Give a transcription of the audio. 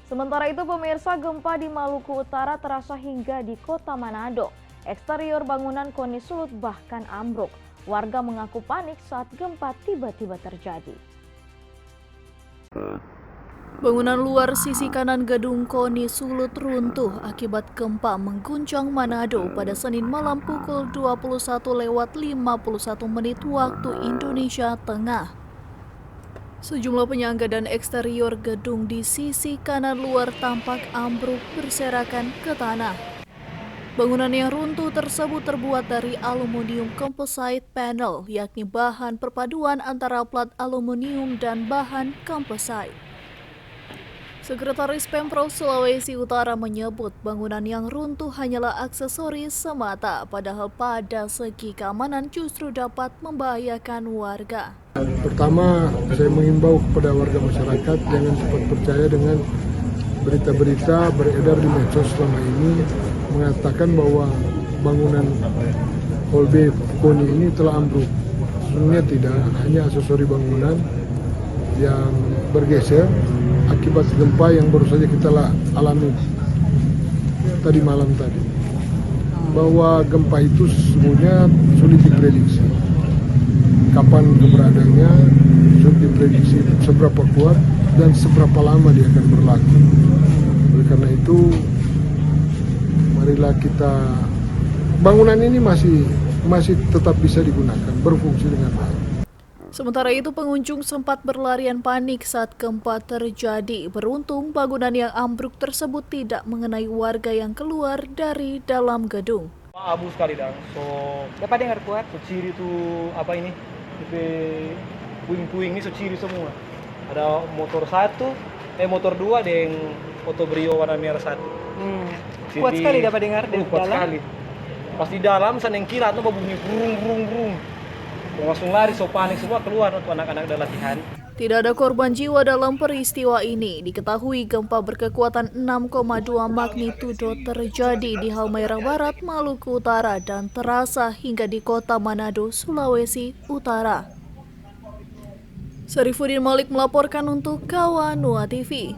Sementara itu pemirsa, gempa di Maluku Utara terasa hingga di kota Manado. Eksterior bangunan koni sulut bahkan ambruk. Warga mengaku panik saat gempa tiba-tiba terjadi. Bangunan luar sisi kanan gedung koni sulut runtuh akibat gempa mengguncang Manado pada Senin malam pukul 21:51 waktu Indonesia Tengah. Sejumlah penyangga dan eksterior gedung di sisi kanan luar tampak ambruk berserakan ke tanah. Bangunan yang runtuh tersebut terbuat dari aluminium composite panel, yakni bahan perpaduan antara plat aluminium dan bahan composite. Sekretaris Pemprov Sulawesi Utara menyebut bangunan yang runtuh hanyalah aksesoris semata, padahal pada segi keamanan justru dapat membahayakan warga. Pertama, saya mengimbau kepada warga masyarakat jangan cepat percaya dengan berita-berita beredar di medsos selama ini mengatakan bahwa bangunan Hall B KONI ini telah ambruk. Sebenarnya tidak, hanya aksesori bangunan yang bergeser akibat gempa yang baru saja kita alami tadi malam tadi. Bahwa gempa itu sesungguhnya sulit diprediksi. Kapan keberadaannya sulit diprediksi, seberapa kuat dan seberapa lama dia akan berlaku. Oleh karena itu, marilah kita, bangunan ini masih tetap bisa digunakan, berfungsi dengan baik. Sementara itu pengunjung sempat berlarian panik saat gempa terjadi. Beruntung bangunan yang ambruk tersebut tidak mengenai warga yang keluar dari dalam gedung. Abu sekali dah. So dapat dengar kuat. So ciri itu apa ini? Puing-puing ini so ciri semua. Ada motor motor 2 dengan Auto Brio warna merah 1. Kuat sekali dapat dengar di kuat dalam. Sekali. Pas di dalam sana yang kilat tuh bunyi brung. Langsung lari, so panik semua keluar untuk anak-anak dan latihan. Tidak ada korban jiwa dalam peristiwa ini. Diketahui gempa berkekuatan 6,2 magnitudo terjadi di Halmahera Barat, Maluku Utara dan terasa hingga di kota Manado, Sulawesi Utara. Syarifuddin Malik melaporkan untuk Kawanua TV.